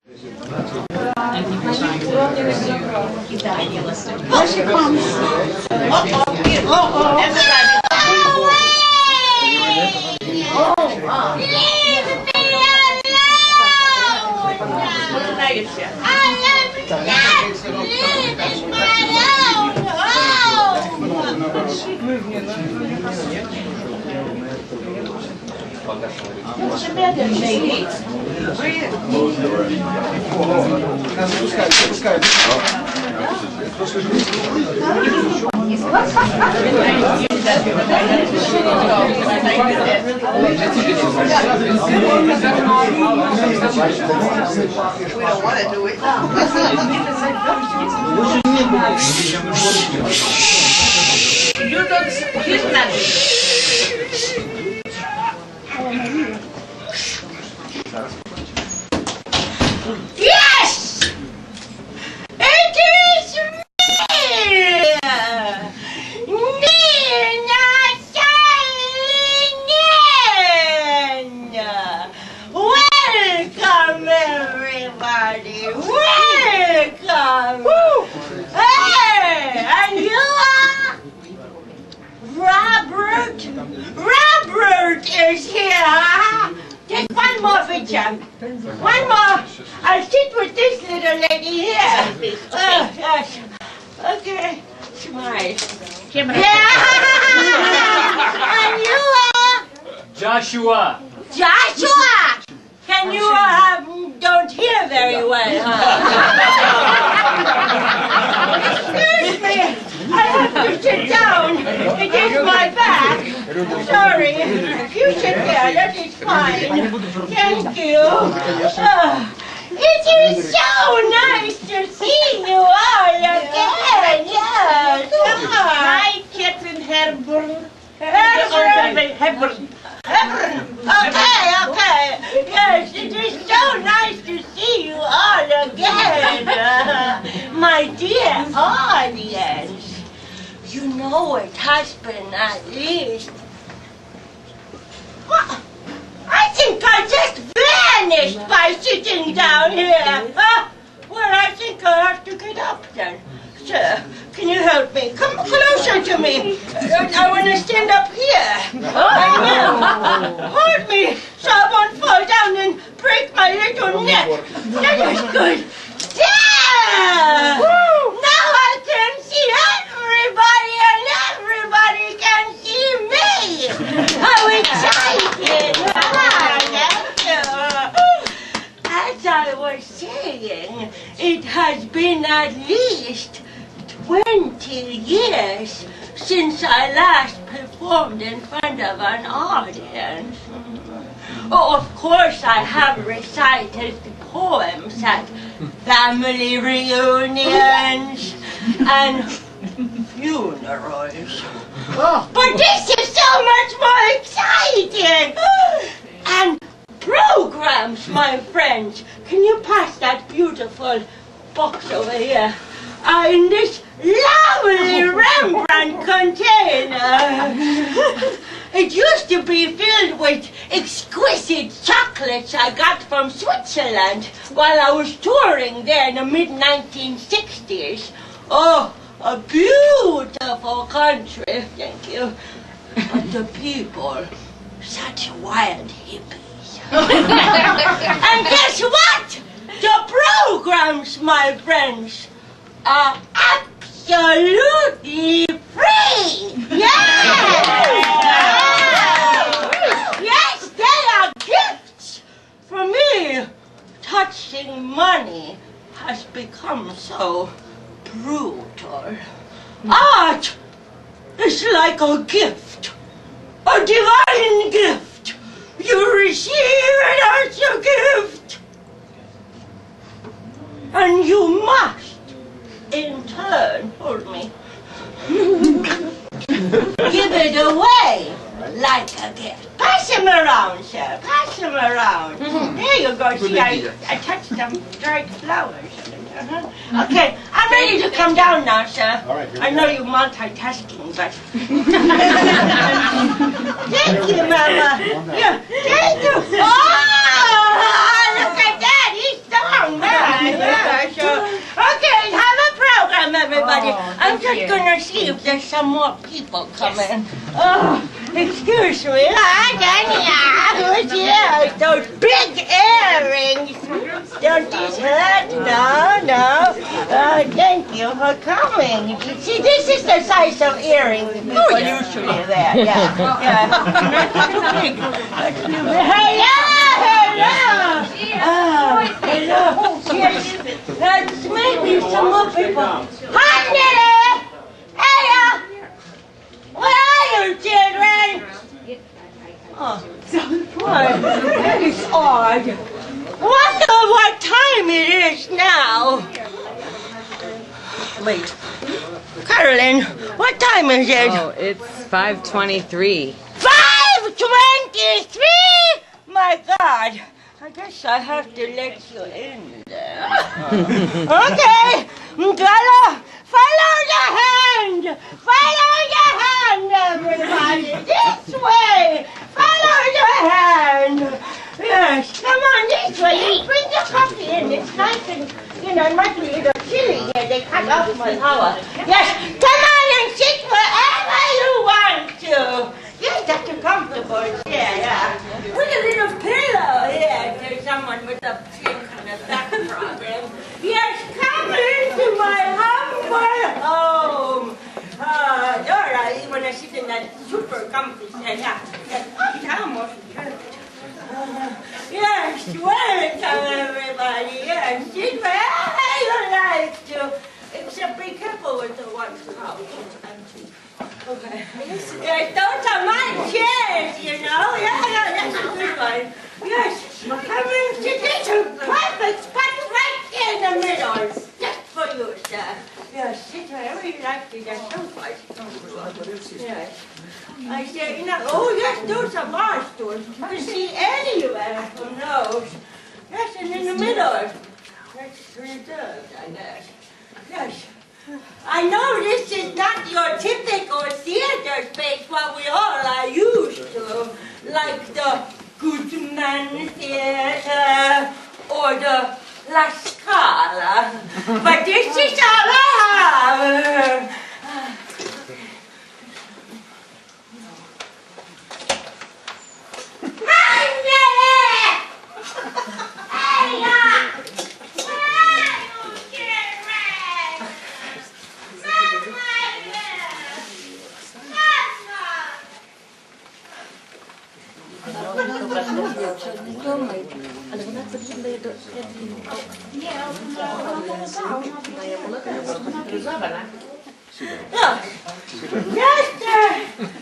And people trying to keep that idealistic. Here she comes. We don't want to do it. You don't. He's not. Yes! It is me! Nina Salinen! Welcome, everybody! Welcome! Hey! And you are? Robert? Robert is here! Just one more picture. One more. I'll sit with this little lady here. Yes. Okay. Smile. Yeah. And you are? Joshua. Joshua! Can you don't hear very well, huh? Excuse me. I have to sit down. It is my back. Sorry. You sit there. That is fine. Thank you. It is so nice to see you all again. Yes. Hi, Captain Hepburn. Hepburn. Okay. Yes, it is so nice to see you all again. My dear audience. You know it has been at least... I think I just vanished by sitting down here. Well, I think I'll have to get up then. Sir, can you help me? Come closer to me. I want to stand up here. I know. Hold me so I won't fall down and break my little neck. That is good. Yeah! Now I can see everybody and everybody can see me. How exciting! As I was saying, it has been at least 20 years since I last performed in front of an audience. Oh, of course I have recited poems at family reunions and funerals. But this is so much more exciting! And programs, my friends. Can you pass that beautiful box over here? In this lovely Rembrandt container. It used to be filled with exquisite chocolates I got from Switzerland while I was touring there in the mid-1960s. Oh, a beautiful country, thank you. But the people, such wild hippies. And guess what? The programs, my friends, are absolutely free! Yes! Yes, they are gifts! For me, touching money has become so brutal. Art is like a gift, a divine gift. You receive it as a gift, and you must, in turn, hold me, give it away like a gift. Pass him around, sir. Pass him around. There you go. See, I touched some dried flowers. Okay, I'm ready to come down now, sir. All right, I know you're multitasking, but... Thank you, Mama. Yeah, thank you. Oh, look at that. He's strong, man. just gonna see if there's some more people coming. Oh, excuse me. Who's here? Those big earrings. Don't these hurt? No. Thank you for coming. See, this is the size of earrings people usually wear. Yeah. Not too big. Hello. Yes, maybe some more people. Hi, Hey, where are you, children? Oh, that is odd. Wonder what time it is now. Wait, Carolyn, what time is it? Oh, it's 5:23. 5:23? My God. I guess I have to let you in there. Okay, follow the hand, everybody, this way, follow the hand. Yes, come on this way, bring the coffee in, it's nice and, it might be a little chilly here, they cut off my power. Yes, come on and sit wherever you want to. Yes, that's a comfortable chair, yeah. With a little pillow here. There's someone with a chin and a back problem. Yes, come into my humble home. Dora, you want to sit in that super comfy chair, yeah. It's almost perfect. Yes, welcome everybody. Yes, sit wherever you like to. Except be careful with the one house. Okay. Yes, those are my chairs, Yeah, that's a good one. Yes, come in, sit. It's a perfect spot right in the middle. Just for you, sir. Yes, sit wherever you like to. That's so fun. Yes. I said, yes, those are bar stools. You can see anywhere from those. Yes, and in the middle. That's reserved, I guess. Yes. I know this is not your typical theater space, what we all are used to, like the Goodman Theater or the La Scala. But this is all I have.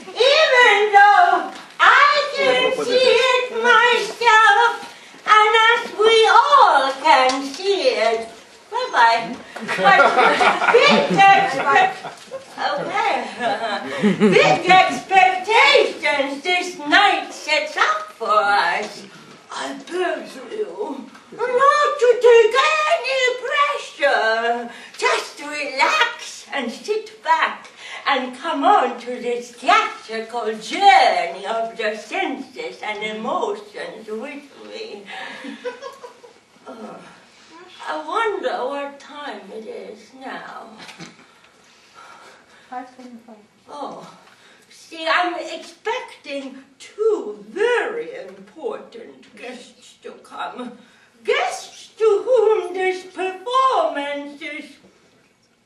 Even though I can see it myself, and as we all can see it, bye-bye. But big expectations this night sets up for us. I beg you not to take any pressure, just relax and sit back and come on to this theatrical journey of the senses and emotions with me. I wonder what time it is now. 5:25. Oh, see, I'm expecting two very important guests to come. Guests to whom this performance is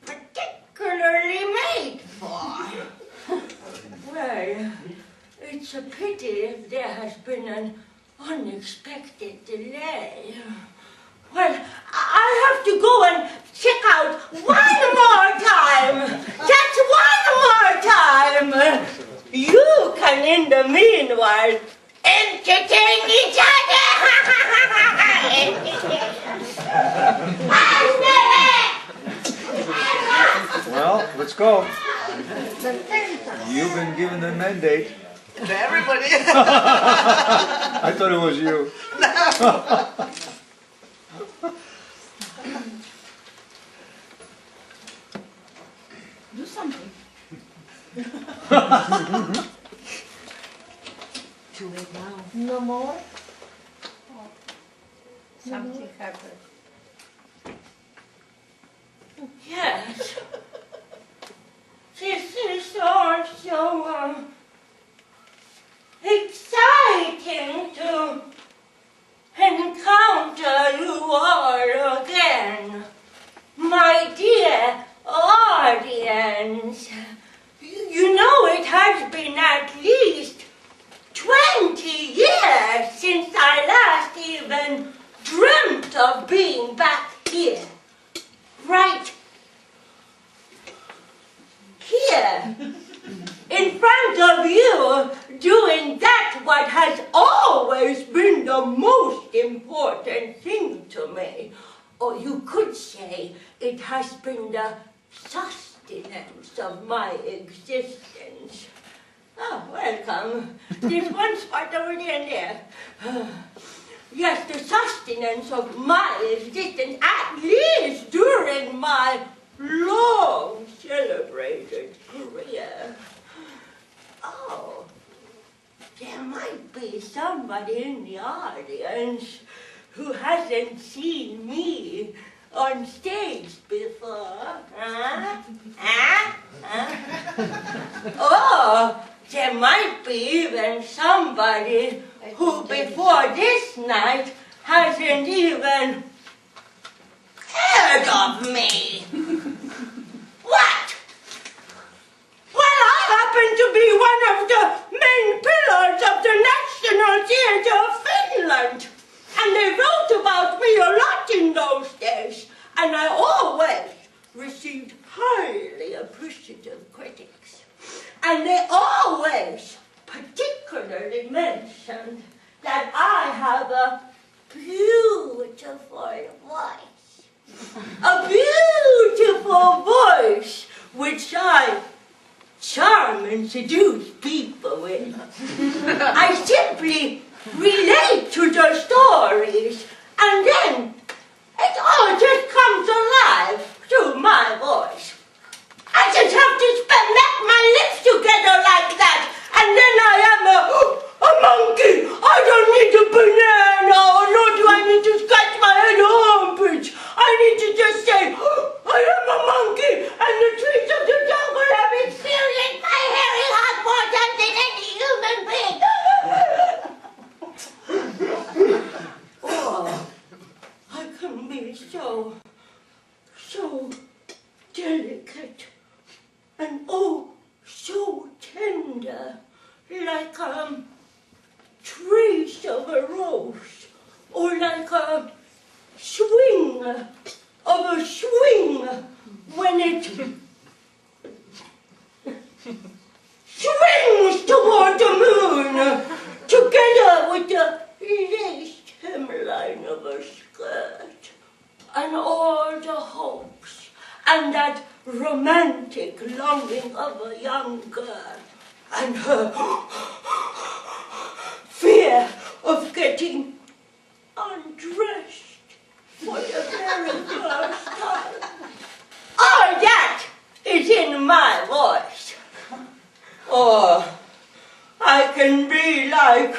particularly made for. Well, it's a pity if there has been an unexpected delay. Well, I have to go and check out one more time. Just one more time. You can, in the meanwhile, entertain each other. Well, let's go. You've been given the mandate. To everybody. I thought it was you. Do something. Too late now. No more? Something happened. Yes. so exciting to encounter you all again, my dear audience. You know, it has been at least 20 years since I last even dreamt of being back here. Right here, in front of you, doing that what has always been the most important thing to me. Or you could say it has been the sustenance of my existence. Oh, welcome. There's one spot over there and there. Yes, the sustenance of my existence, at least during my long celebrated career. Oh, there might be somebody in the audience who hasn't seen me on stage before. Huh? Huh? Huh? Oh, there might be even somebody who before this night hasn't even heard of me. What? Well, I happen to be one of the main pillars of the National Theatre of Finland. And they wrote about me a lot in those days. And I always received highly appreciative critics. And they always particularly mentioned that I have a beautiful voice. A beautiful voice which I charm and seduce people with. I simply relate to the stories, and then it all just comes alive through my voice. I just have to smack my lips together like that, and then I am a monkey. I don't need a banana, nor do I need to scratch my head armpits. I need to just say, I am a monkey, and the trees of the jungle have experienced my hairy hot more times than any human being. Oh, I can be so delicate and oh, so tender, like trace of a rose, or like a swing of a swing when it swings toward the moon, together with the lace hemline of a skirt, and all the hopes, and that romantic longing of a young girl, and her fear of getting undressed for the very first time. All that is in my voice. Or I can be like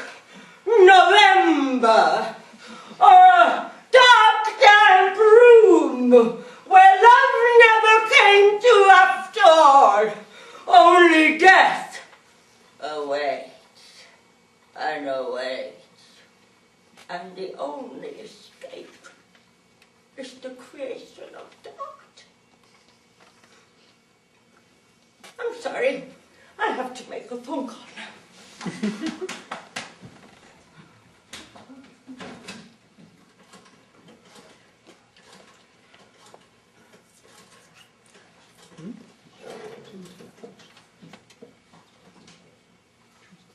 November, or dark damp room where love never came to after all. Only death awaits and awaits. And the only escape is the creation of thought. I'm sorry, I have to make a phone call now.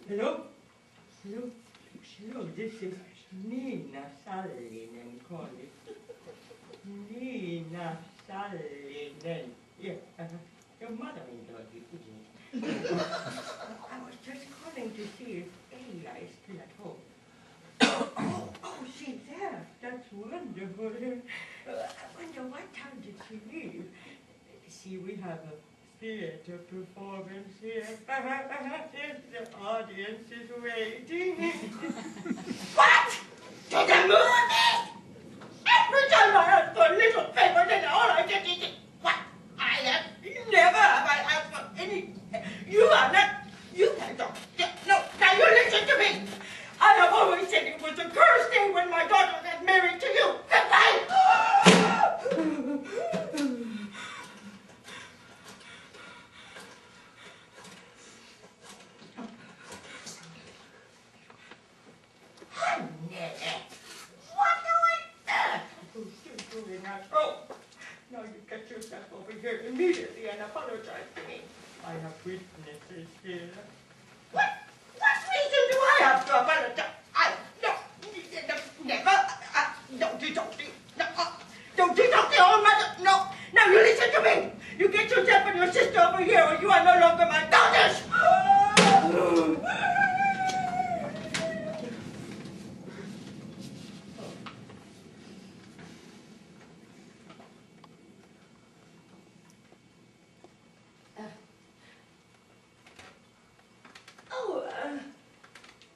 Hello? Hello? Hello, this is Nina Sallinen calling. Nina Sallinen. Yeah, your mother-in-law, isn't it? I was just calling to see if Ella is still at home. Oh, she's there. That's wonderful. I wonder what time did she leave? See, we have a theater performance here. The audience is waiting. What? To the movies? Every time I ask for a little favor, then all I get is what? Never have I asked for any. You are not immediately and apologize to me. I have witnesses here. What reason do I have to apologize? Never. Don't you talk to me. No, don't you talk to your mother. No. Now you listen to me. You get yourself and your sister over here or you are no longer my daughters.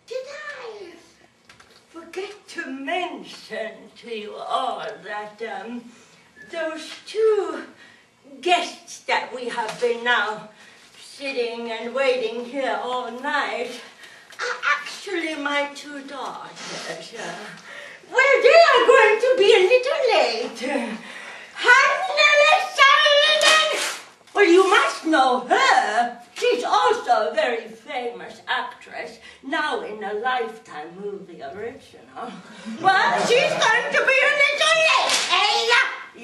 Did I forget to mention to you all that those two guests that we have been now sitting and waiting here all night are actually my two daughters. Well, they are going to be a little late. Hannah Sullivan! Well, you must know her. She's also a very famous actress, now in a Lifetime movie original. Well, she's going to be a little late. Hey,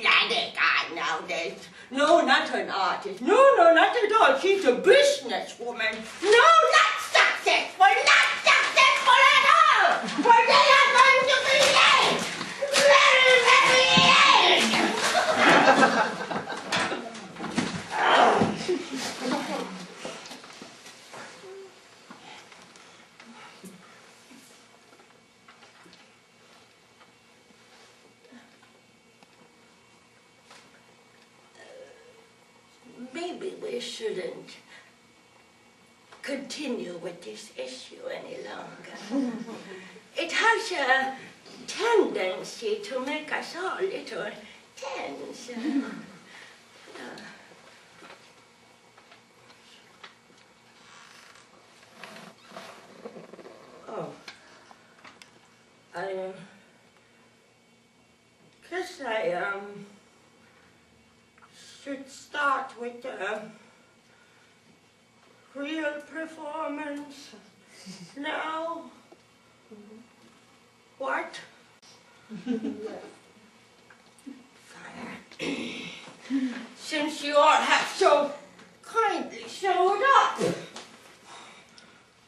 laddie, I know this. No, not an artist. No, not at all. She's a businesswoman. No, not successful. Not successful at all. For they are going to be late. Very, very late. Maybe we shouldn't continue with this issue any longer. It has a tendency to make us all a little tense. I guess I should start with the real performance now. What? Fine. Since you all have so kindly showed up,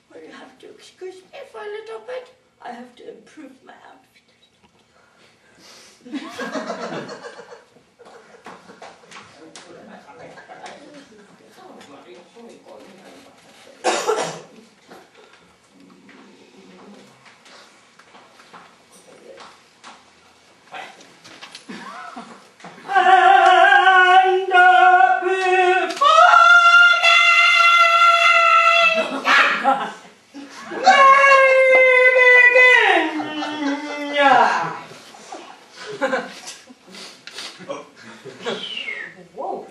well, you have to excuse me for a little bit. I have to improve my outfit. Whoa.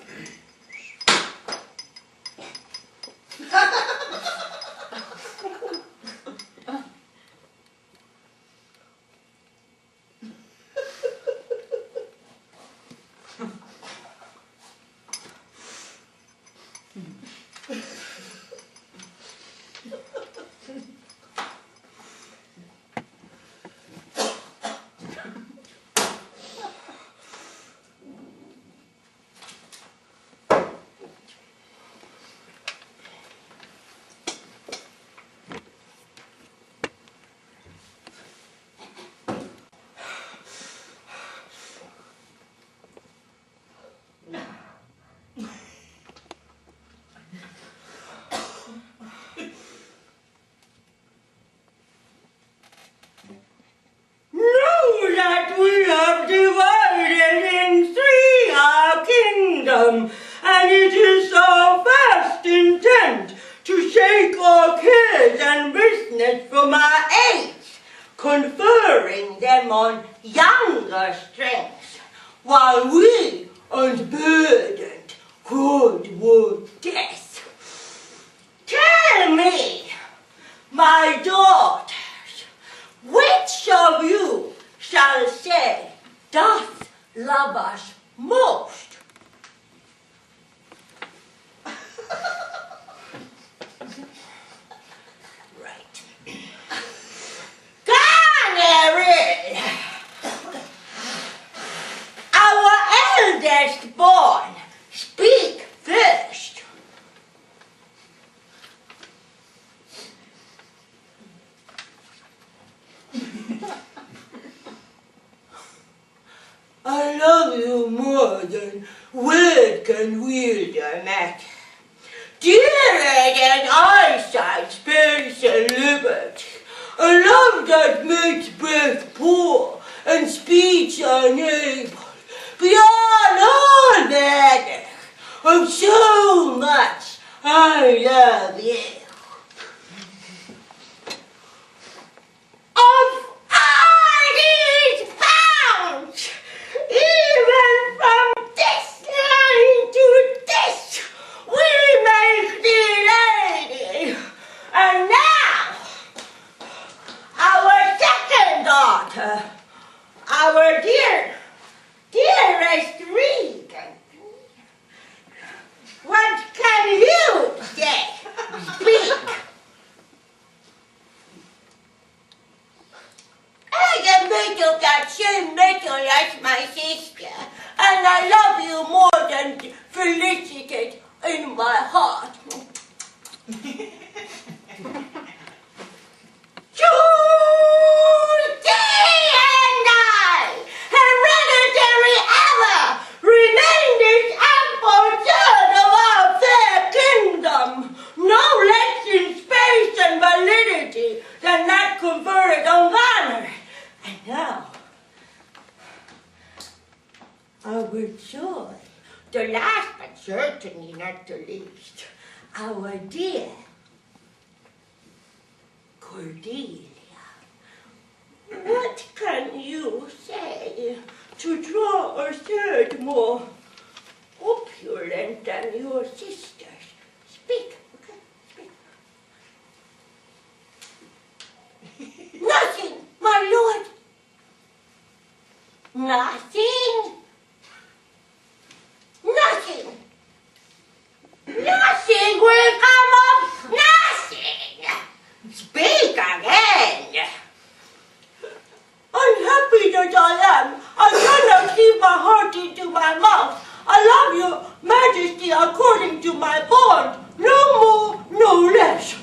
And it is so vast intent to shake all cares and business from our age, conferring them on younger strengths, while we, unburdened, could would death. Tell me, my daughters, which of you shall say doth love us most? Right. Canary! Our eldest born speaks love you more than word can wield a mat. Dearer than eyesight, space, and liberty, a love that makes breath poor and speech unable, beyond all manner of so much I love you. Of all these pounds, even from this line to this, we make thee lady. And now, our second daughter, our dearest Regan. What can you say? Speak. I am made of that same metal as my sister, and I love you more than felicitate in my heart. Today and I, hereditary ever, remain this ample third of our fair kingdom, no less in space and validity than that conferred on honor. And now, our joy, the last but certainly not the least, our dear Cordelia. What can you say to draw a third more opulent than your sisters? Speak, okay, speak. Nothing, my lord. Nothing. Nothing. Nothing will come of nothing. Speak again. Unhappy that I am, I cannot keep my heart into my mouth. I love your majesty according to my bond, no more, no less.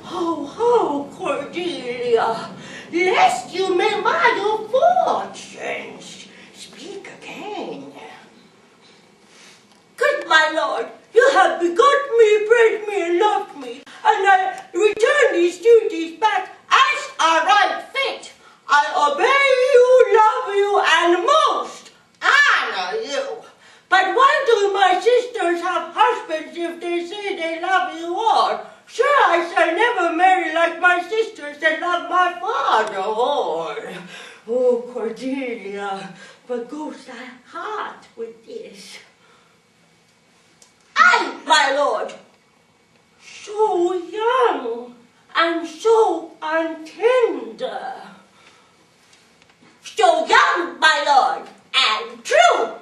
Ho, Cordelia, lest you may mar your fortunes. Speak again. Good my lord, you have begot me, bred me, and loved me, and I return these duties back as a right fit. I obey you, love you, and most honor you. But why do my sisters have husbands if they say they love you all? Sure, I shall never marry like my sisters and love my father all. Oh, Cordelia, but goes thy heart with this? I, my lord, so young and so untender. So young, my lord, and true.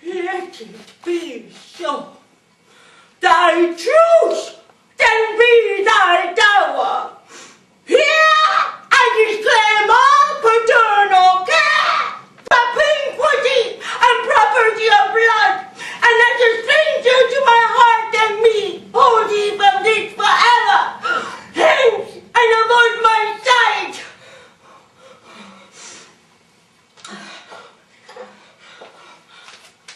Let it be so. Thy truth then be thy dower. Here I disclaim all paternal care, propinquity, and property of blood, and let a stranger to my heart and me hold thee from this forever. Hence, and avoid my sight.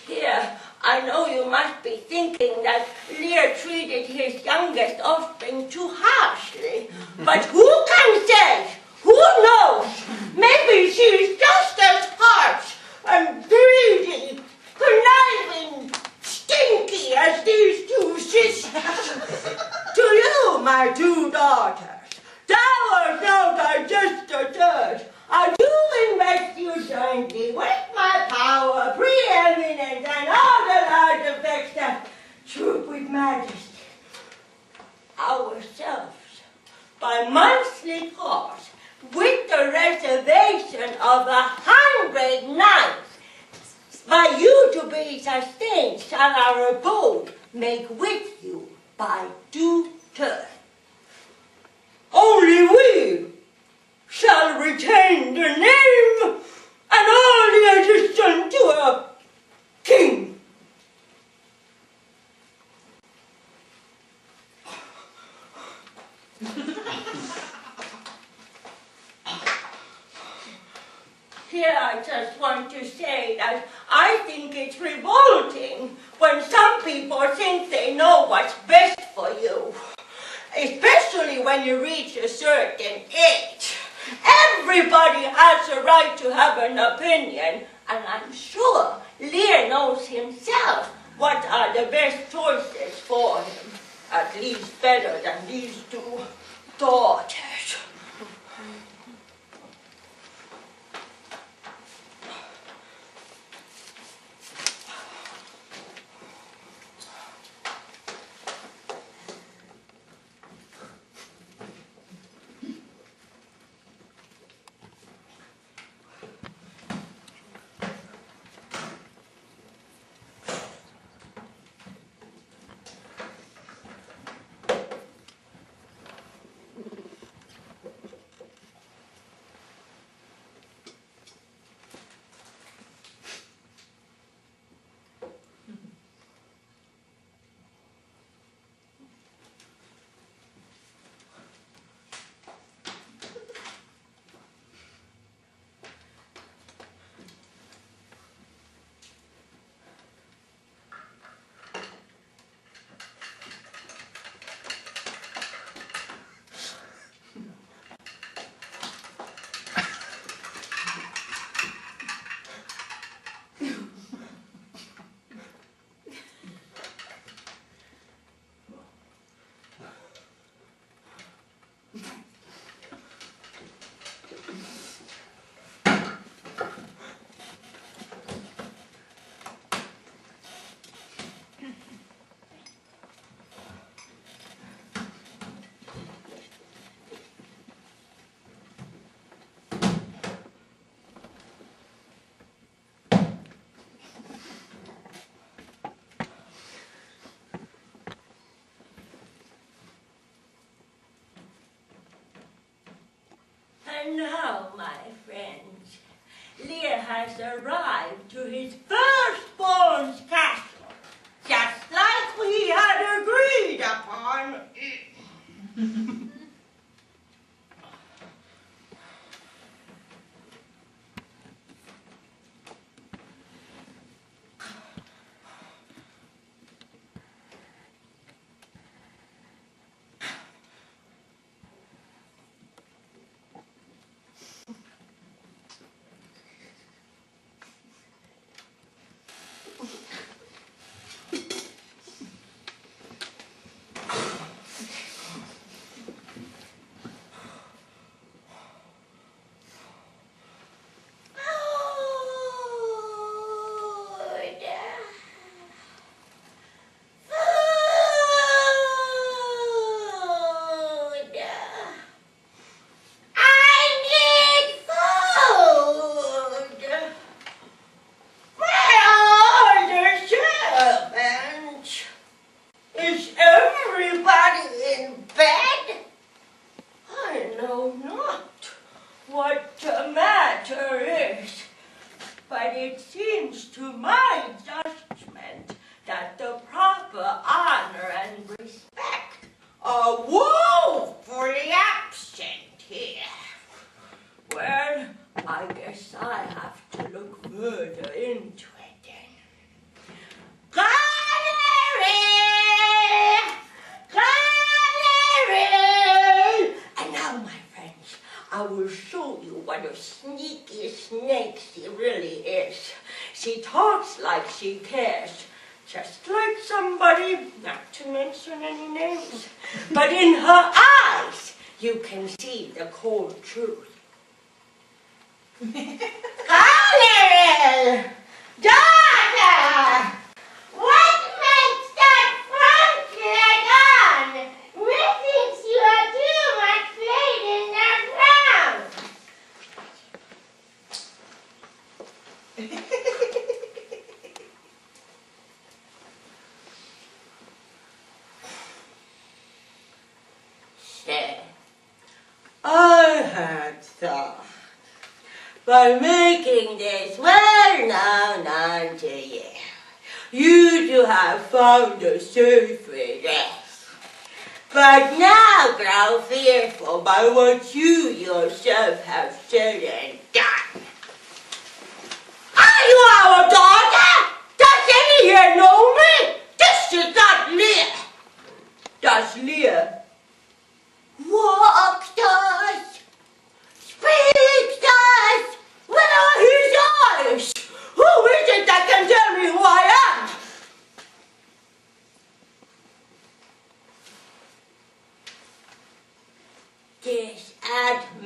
Here, I know you must be thinking that Lear treated his youngest offspring too harshly. But who can say? Who knows? Maybe she's just as harsh and greedy, conniving, stinky as these two sisters. To you, my two daughters, thou art now digest the third. I do invest you jointly with my power, preeminence, and all the large effects that troop with majesty. Ourselves, by monthly cost, with the reservation of 100 nights, by you to be sustained, shall our abode make with you by due turn. Only we shall retain the name and all the addition to a king. Here I just want to say that I think it's revolting when some people think they know what's best for you. Especially when you reach a certain age. Everybody has a right to have an opinion, and I'm sure Lear knows himself what are the best choices for him. At least better than these two daughters. And now, my friends, Lear has arrived to his firstborn's castle, just like we had agreed upon. But it seems to my judgment that the proper honor and respect are woefully absent here. Well, I guess I have to look further into it then. Gallery! And now, my friends, I will show you what a sneaky snake she really is. She talks like she cares, just like somebody, not to mention any names, but in her eyes you can see the cold truth. Gallery! Daughter! What makes that front leg on? Methinks you are too much laid in that Say, I had thought, by making this well known unto you, you to have found a safe rest. But now grow fearful by what you yourself have said and done.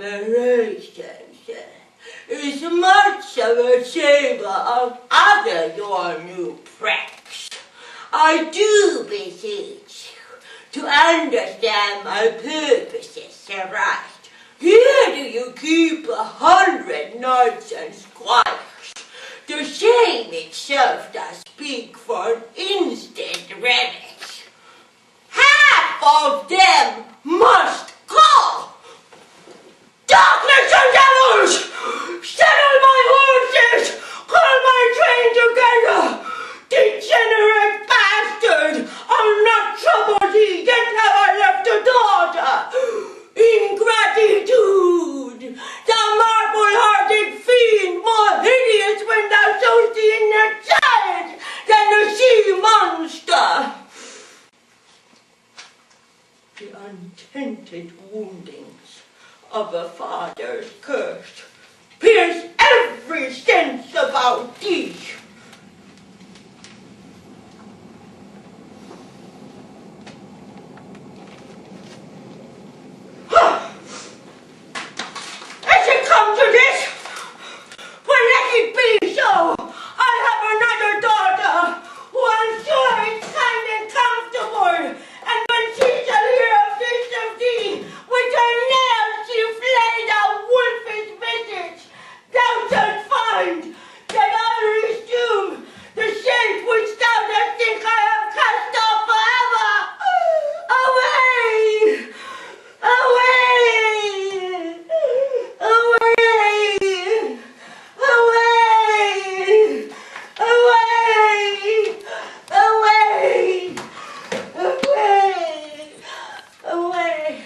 admiration, sir, is much of a chamber of other your new pranks. I do beseech you to understand my purposes, Sir Right. Here do you keep 100 knights and squires. The shame itself does speak for an instant remedy. Half of them must go. Darkness and devils! Saddle my horses! Call my train together! Degenerate bastard! I'll not trouble thee, yet have I left a daughter! Ingratitude! Thou marble-hearted fiend, more hideous when thou sowest thee in the child than the sea monster! The untented woundings of a father's curse pierce every sense about thee. Has it come to this? Well, let it be so. I have another daughter who I'm sure is kind and comfortable, and when she shall hear of this of thee, with her nails she flayed a wolfish visage, thou shalt find that I resume the shape which thou dost think I have cast off forever. Away! Away! Away! Away! Away! Away! Away! Away!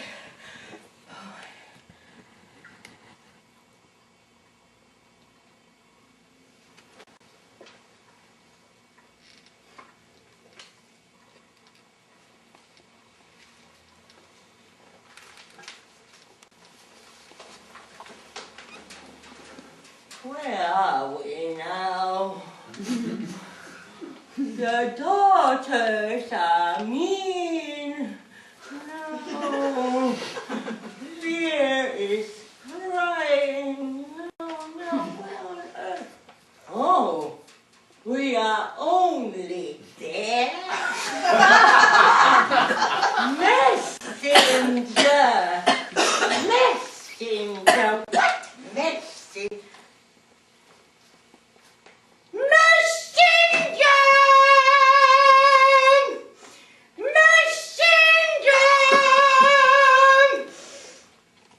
Where are we now? The daughters are mean. No. Lear is crying. No. Oh, we are only there. Messenger. Messenger. What messenger? Messenger! Messenger!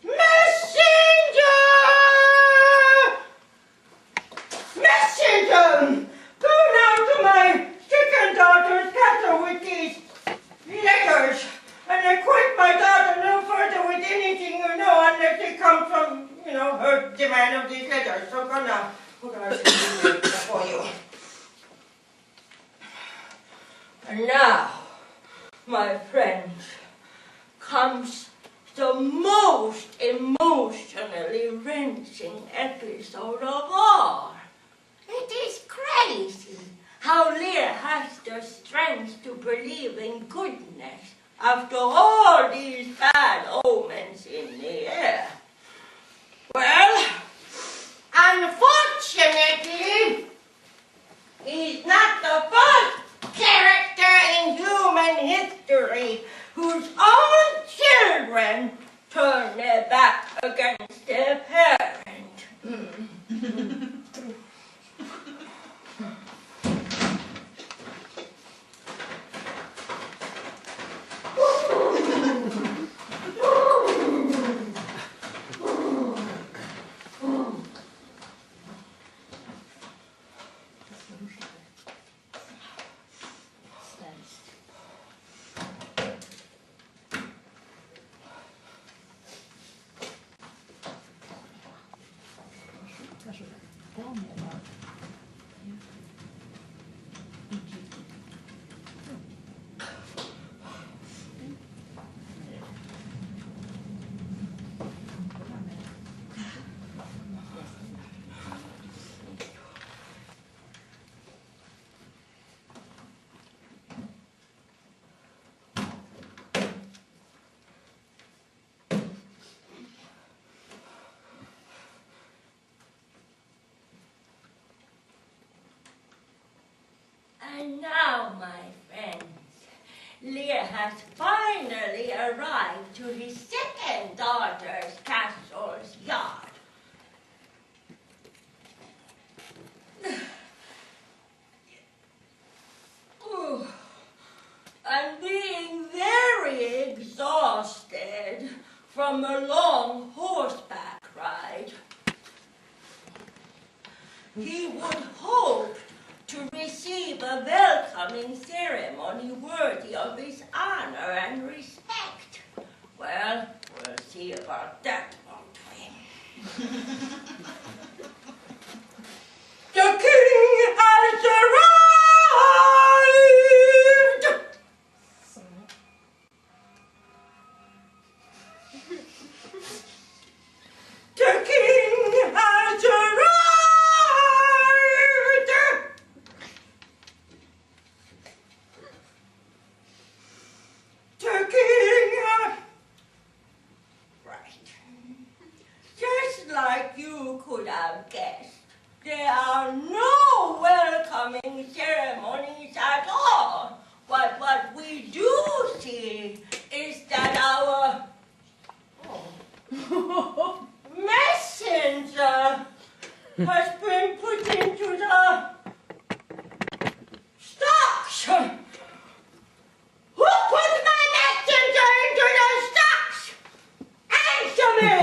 Messenger! Messenger! Go now to my second daughter's castle with these letters and acquaint my daughter no further with anything you know unless it comes from, her demand of these letters. So go now. What I should do for you. And now, my friends, comes the most emotionally wrenching episode of all. It is crazy how Lear has the strength to believe in goodness after all these bad omens in the air. Well, unfortunately, he's not the first character in human history whose own children turn their back against their parent. has finally arrived to his second daughter's castle's yard. And being very exhausted from a long horseback ride, he would hope to receive a welcoming ceremony worthy of his honor and respect. Well, we'll see about that, won't we? The king has arrived! The king has arrived! The king has... Right. Just like you could have guessed, there are no welcoming ceremonies at all. But what we do see is that our messenger has been put into the stocks. Who put my messenger into the stocks? Answer me!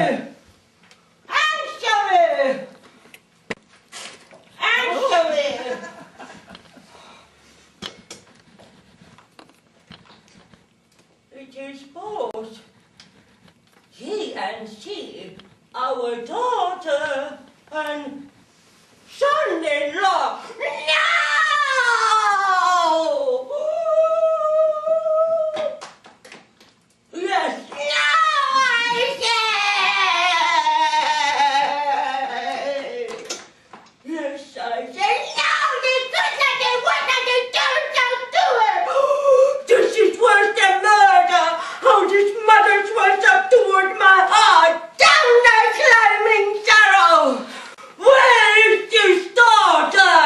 Answer me! Answer me! It is both he and she, our daughter and son-in-law. No! Yes, no, I say! Yes, I say no! They wouldn't do it! This is worse than murder! How this mother swells up toward my heart! Down thy climbing sorrow! Where is this daughter?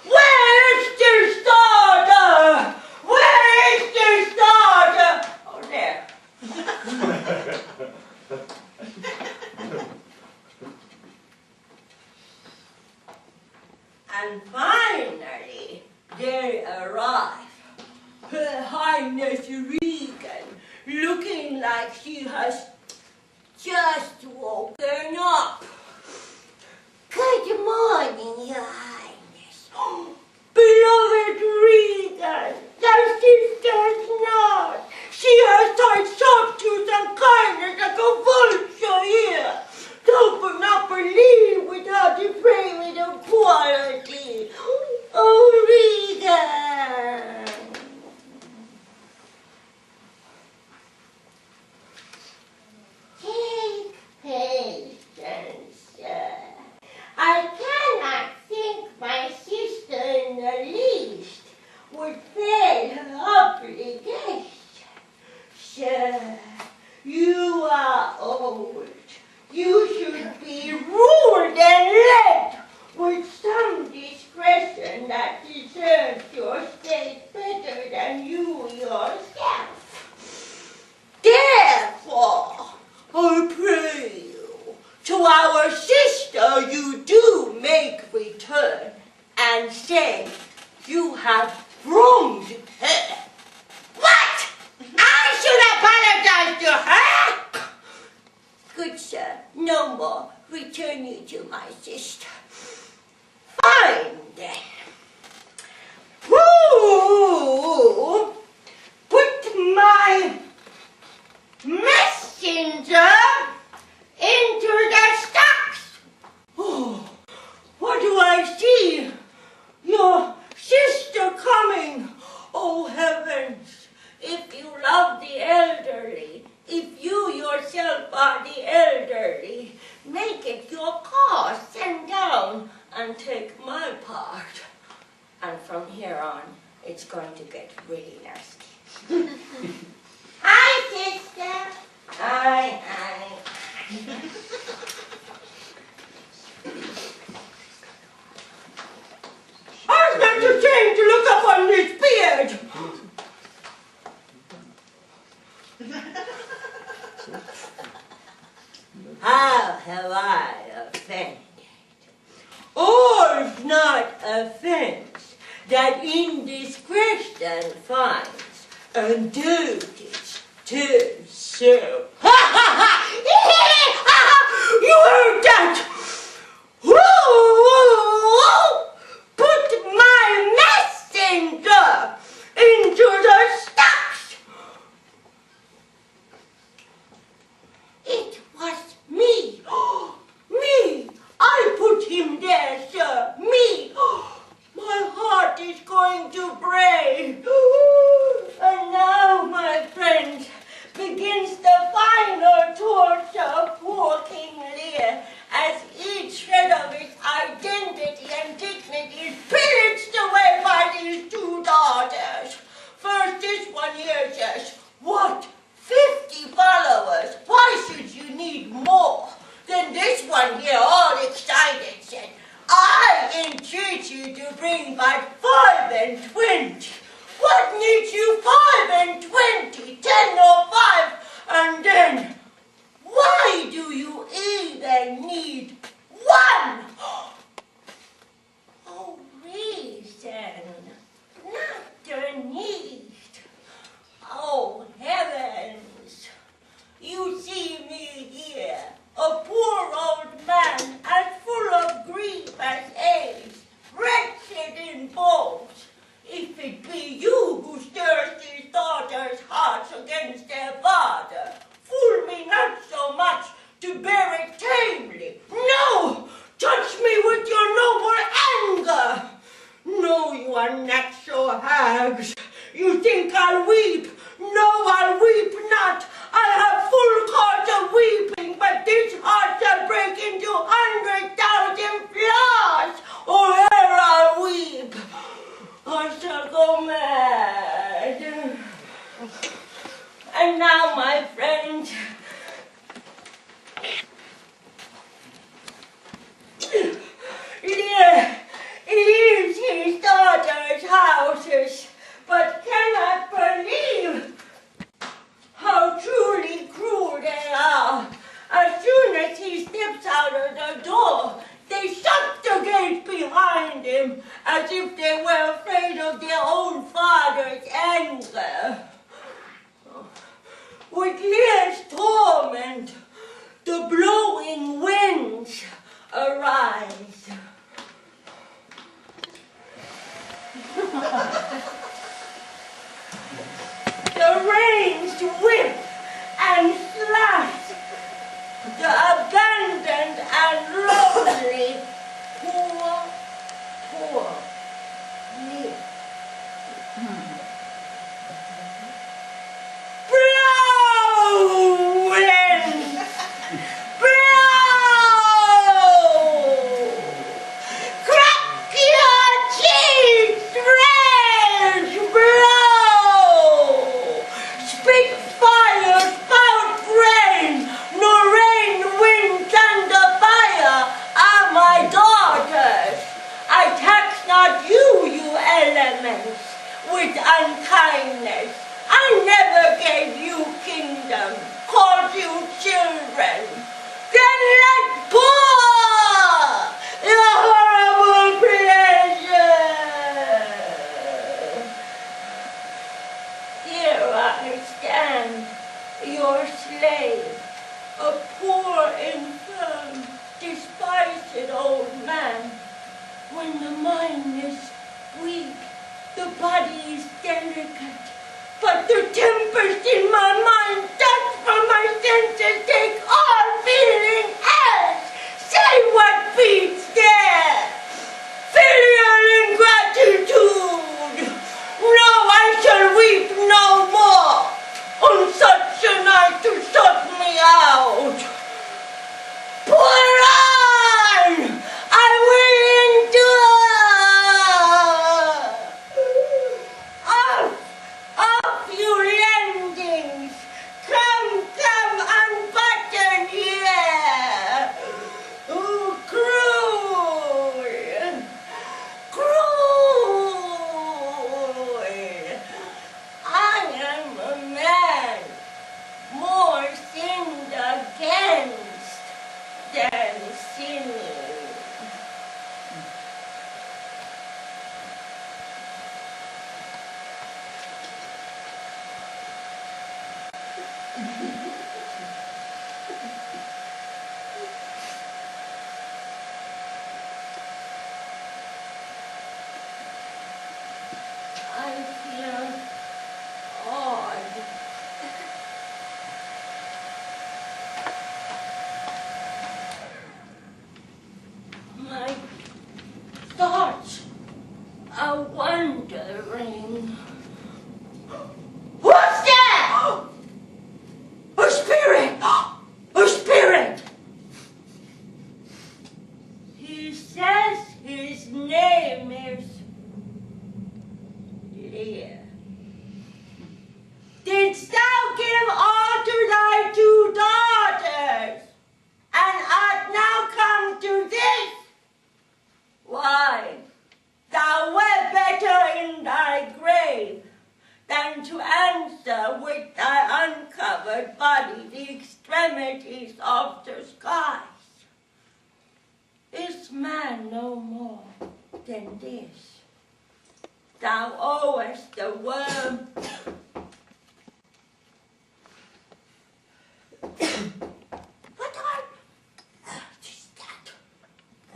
Where is this daughter? Where is this daughter? Oh, there. And finally, they arrive. Her Highness Regan, looking like she has just woken up. Good morning, Your Highness. Beloved Regan, thou sister's not. She has tied soft-tooth and kindness like a vulture here. Thou could not believe without depraving of quality. Oh, Regan. Take patience, sir. I cannot think my sister in the least would fail her obligation. Sir, you are old. You should be ruled and led with some discretion that deserves your state better than you yourself. Therefore, I pray you, to our sister you do make return, and say you have wronged her. What? I should apologize to her? Good sir, no more. Return you to my sister. Fine then. Who put my messenger into the stocks? Oh, what do I see? Your sister coming. Oh heavens, if you love the elderly, if you yourself are the elderly, make it your cause, send down and take my part. And from here on, it's going to get really nasty. Hi, sister. Hi. I'm not ashamed to look up on this beard. man finds and duties to serve. You heard that? Put my messenger into the stocks. It was me. Me. I put him there, sir. Me. My heart is going to break. And now, my friend, begins the final torture of poor King Lear, as each shred of his identity and dignity is pillaged away by these two daughters. First, this one here says, what? 50 followers? Why should you need more? Then this one here, all excited, said, I entreat you to bring but 5 and 20. What needs you 5 and 20, 10 or 5, and then why do you even need 1? Oh, reason, not the need. Oh, heavens, you see me here, a poor old man as full of grief as age, wretched in bones. If it be you who stirs these daughters' hearts against their father, fool me not so much to bear it tamely. No! Touch me with your noble anger! No, you unnatural hags. You think I'll weep? No, I'll weep not. I have full cause of weeping, but this heart shall break into 100,000 flaws, or ere I'll weep. I shall go mad. And now, my friend, Lear leaves his daughter's houses, but cannot believe how truly cruel they are. As soon as he steps out of the door, they shut the gate behind him, as if they were afraid of their own father's anger. With Lear's torment, the blowing winds arise. The rains whip and slash. The abandoned and lonely poor Lear. Blow, wind! Blow! Crack your cheeks, rage! Blow! Spit fire, spout rain! No rain, wind, thunder, fire are my daughters. I tax not you, you elements, with unkindness. I never gave you kingdom, called you children. Then let pour the horrible pleasure. Here I stand, your slave, a poor, infirm, despised old man. When the mind is weak, the body is delicate. But the tempest in my mind does from my senses take all feeling else. Say what beats there. Filial ingratitude. No, I shall weep no more on such a night to shut me out. Pour on! I will endure! Off, you lendings! Come, unbutton here! Oh, cruel! Cruel! I am a man more sinned against than sinning. He says his name is Lear. Didst thou give all to thy 2 daughters, and art now come to this? Why, thou wert better in thy grave than to answer with thy uncovered body the extremities of the skies. Is man no more than this? Thou owest the worm what is that?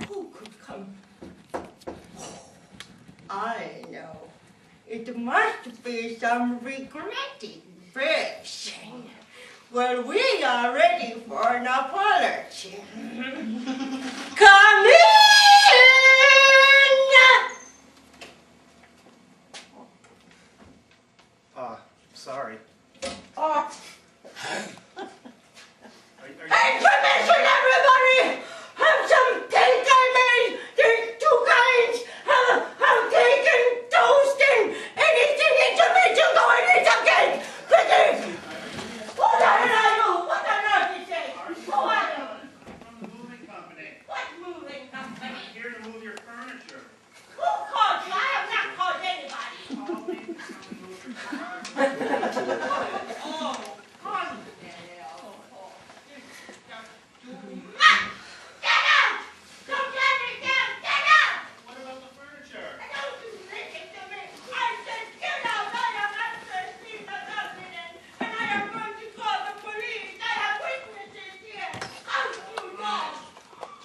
Who could come? I know. It must be some regretting fish. Well, we are ready for an apology. Come in! Sorry. Oh. Intermission, everybody! Have some cake I made! There's 2 kinds! Have cake and toast and anything intermission going in some cake! Quickly! What did I do? What on earth did you say? What? From the moving company. What moving company? I'm here to move your furniture. Who called you? I have not called anybody. Call me to come and move your furniture. Oh, come Get out! Don't let me down! Get out! What about the furniture? Don't you listen to me! I said get out! I am Actress Lisa Dublin, and I am going to call the police! I have witnesses here! Out you go!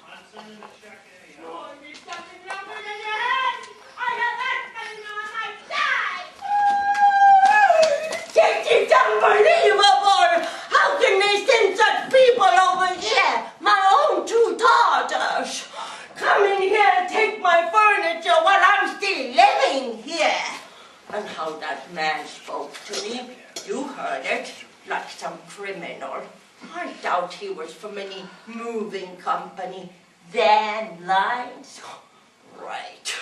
I'm sending a check anyhow. Oh, there's something wrong with your head! I have accident on my side! This is unbelievable! How can they send such people over here? My own 2 daughters! Come in here and take my furniture while I'm still living here! And how that man spoke to me, you heard it, like some criminal. I doubt he was from any moving company. Van Lines? Right.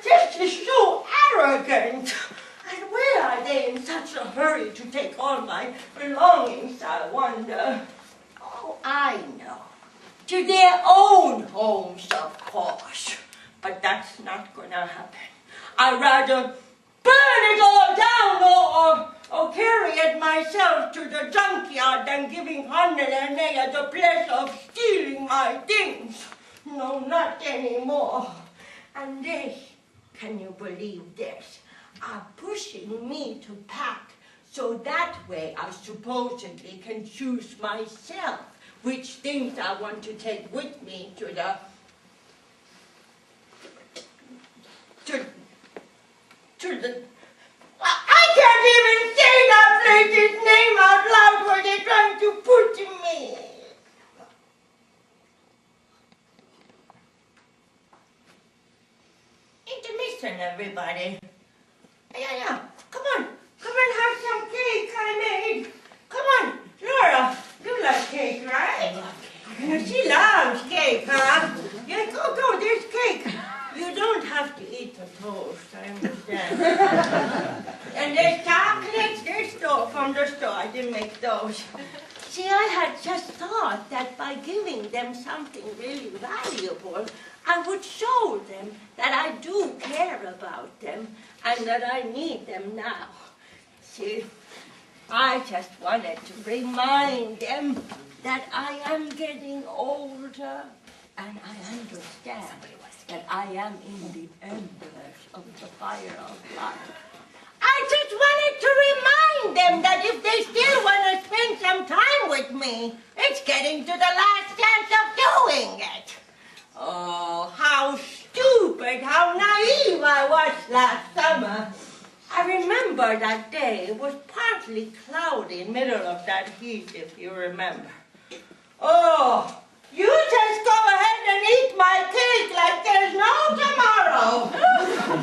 This is so arrogant! And where are they in such a hurry to take all my belongings, I wonder? Oh, I know. To their own homes, of course. But that's not gonna happen. I'd rather burn it all down or carry it myself to the junkyard than giving Hanna and Nea the pleasure of stealing my things. No, not anymore. And they, can you believe this, are pushing me to pack so that way I supposedly can choose myself which things I want to take with me to the I can't even say that place's name out loud where they're trying to put me. Intermission, everybody. Yeah. Come on, have some cake I made. Come on, Laura, you like cake, right? She loves cake, huh? Yeah, go, there's cake. You don't have to eat the toast, I understand. And there's chocolates, from the store. I didn't make those. See, I had just thought that by giving them something really valuable, I would show them that I do care about them and that I need them now. See, I just wanted to remind them that I am getting older and I understand that I am in the embers of the fire of life. I just wanted to remind them that if they still want to spend some time with me, it's getting to the last chance of doing it. Oh, how stupid, how naive I was last summer. I remember that day. It was partly cloudy, middle of that heat, if you remember. Oh, you just go ahead and eat my cake like there's no tomorrow.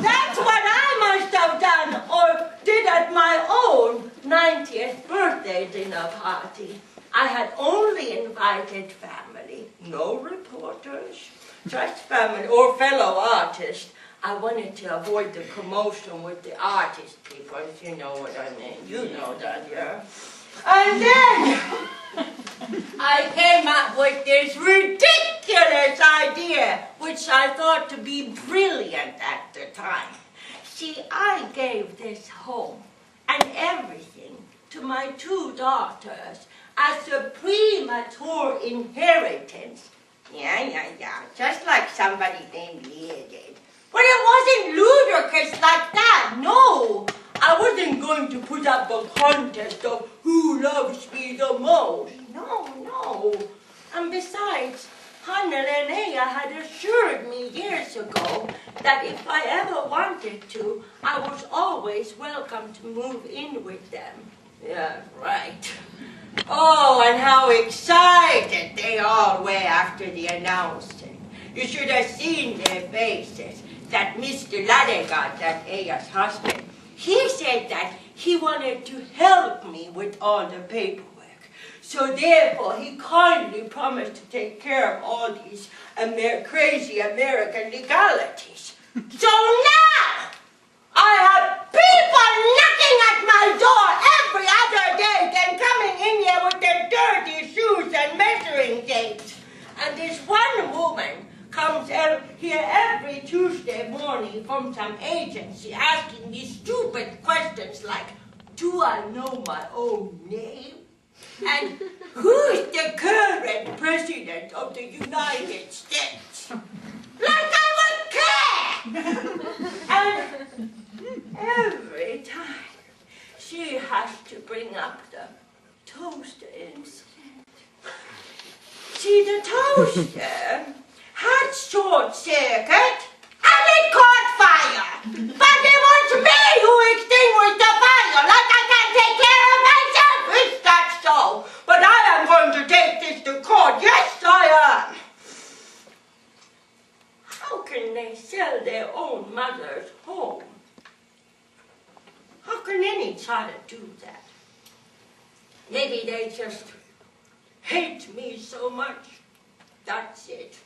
That's what I must have done, or did at my own 90th birthday dinner party. I had only invited family, no supporters, trust family, or fellow artists. I wanted to avoid the commotion with the artist people, if you know what I mean. You know that, yeah? And then I came up with this ridiculous idea, which I thought to be brilliant at the time. See, I gave this home and everything to my 2 daughters as a premature inheritance. Yeah, just like somebody named Lear did. But it wasn't ludicrous like that, no. I wasn't going to put up a contest of who loves me the most. No. And besides, Hannah Linnea had assured me years ago that if I ever wanted to, I was always welcome to move in with them. Yeah, right. Oh, and how excited they all were after the announcement. You should have seen their faces. That Mr. Ladegard, that Aya's husband, he said that he wanted to help me with all the paperwork. So therefore, he kindly promised to take care of all these crazy American legalities. So now, I have people knocking at my door every other day, then coming in here with their dirty shoes and measuring tapes. And this one woman comes here every Tuesday morning from some agency asking me stupid questions like, do I know my own name? And who's the current president of the United States? Like I would care! And every time she has to bring up the toaster incident. See, the toaster had short circuit and it caught fire. But it was me who extinguished the fire, like I can't take care of myself. Is that so? But I am going to take this to court. Yes, I am. How can they sell their own mother's home? How can any child do that? Maybe they just hate me so much. That's it.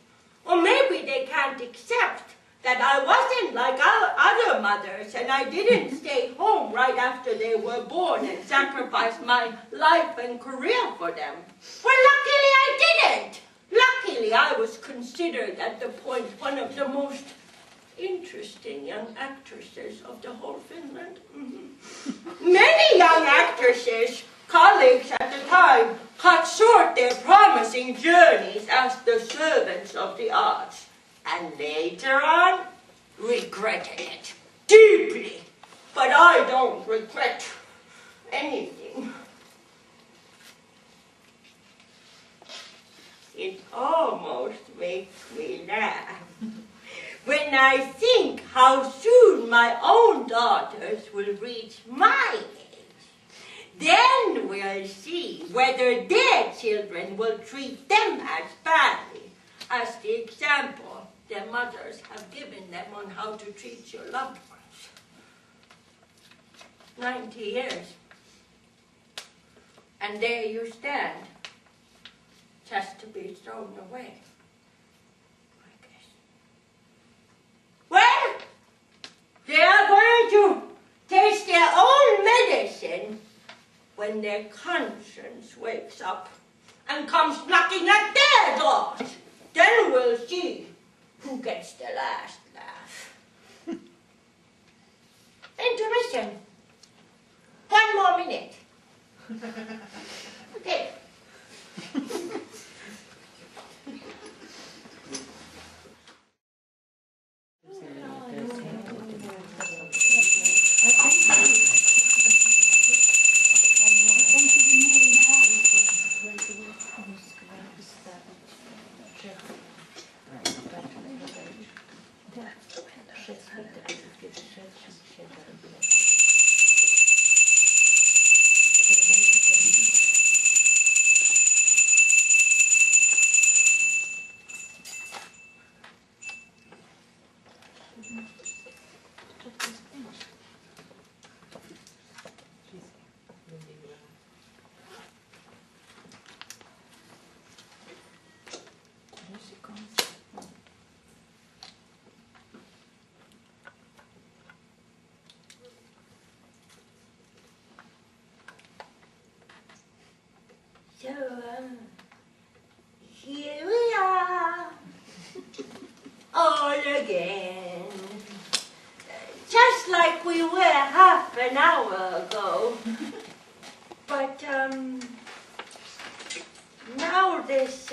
Or maybe they can't accept that I wasn't like other mothers and I didn't stay home right after they were born and sacrifice my life and career for them. Well, luckily I didn't. Luckily I was considered at the point one of the most interesting young actresses of the whole Finland. Many young actresses, colleagues at the time, cut short their promising journeys as the servants of the arts, and later on regretted it deeply. But I don't regret anything. It almost makes me laugh when I think how soon my own daughters will reach my age. Then we'll see whether their children will treat them as badly as the example their mothers have given them on how to treat your loved ones. 90 years. And there you stand, just to be thrown away, I guess. Well, they are going to taste their own medicine when their conscience wakes up and comes knocking at their doors. Then we'll see who gets the last laugh. Intermission. 1 more minute. Okay. Here we are, all again. Just like we were half an hour ago. But, now this,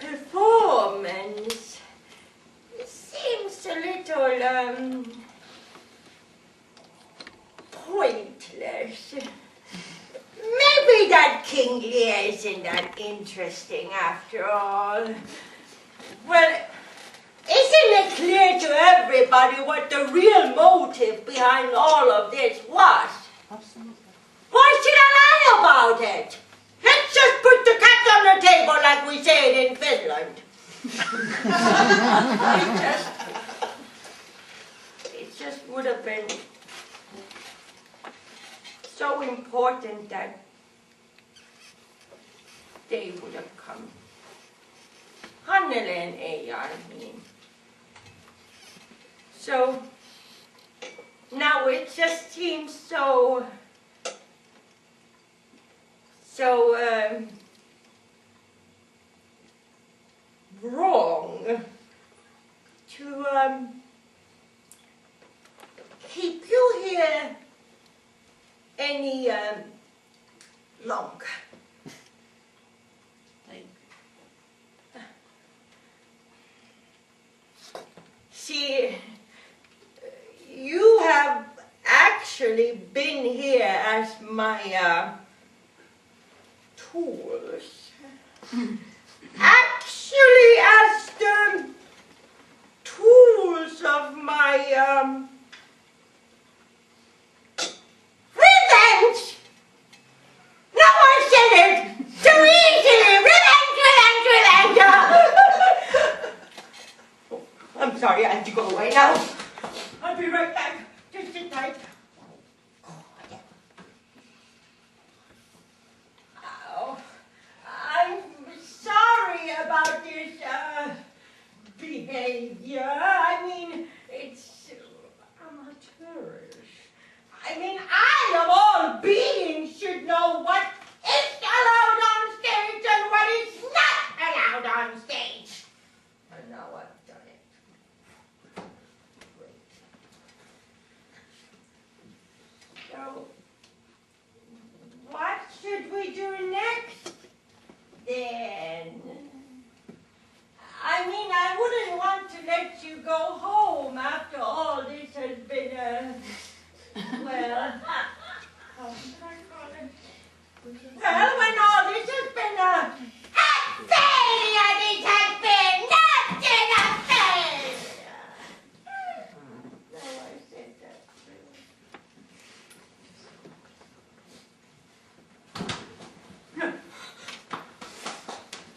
performance seems a little, pointless. Maybe that King Lear isn't that interesting after all. Well, isn't it clear to everybody what the real motive behind all of this was? Absolutely. Why should I lie about it? Let's just put the cat on the table like we say it in Finland. It just would have been so important that they would have come. Hannele and Eija, I mean. So, now it just seems so wrong to keep you here any longer. See, you have actually been here as my tools. Actually, as the tools of my revenge. Now I said it too easily. Revenge. I'm sorry, I have to go away now. I'll be right back. Just sit tight. Oh, I'm sorry about this behavior. I mean, it's amateurish. I mean, I of all beings should know what is allowed on stage and what is not allowed on stage. And now I've done it. Great. So, what should we do next, then? I mean, I wouldn't want to let you go home after all this has been, well, how should I call it? Well, when all this has been a failure, this has been nothing a failure. No, I said that too.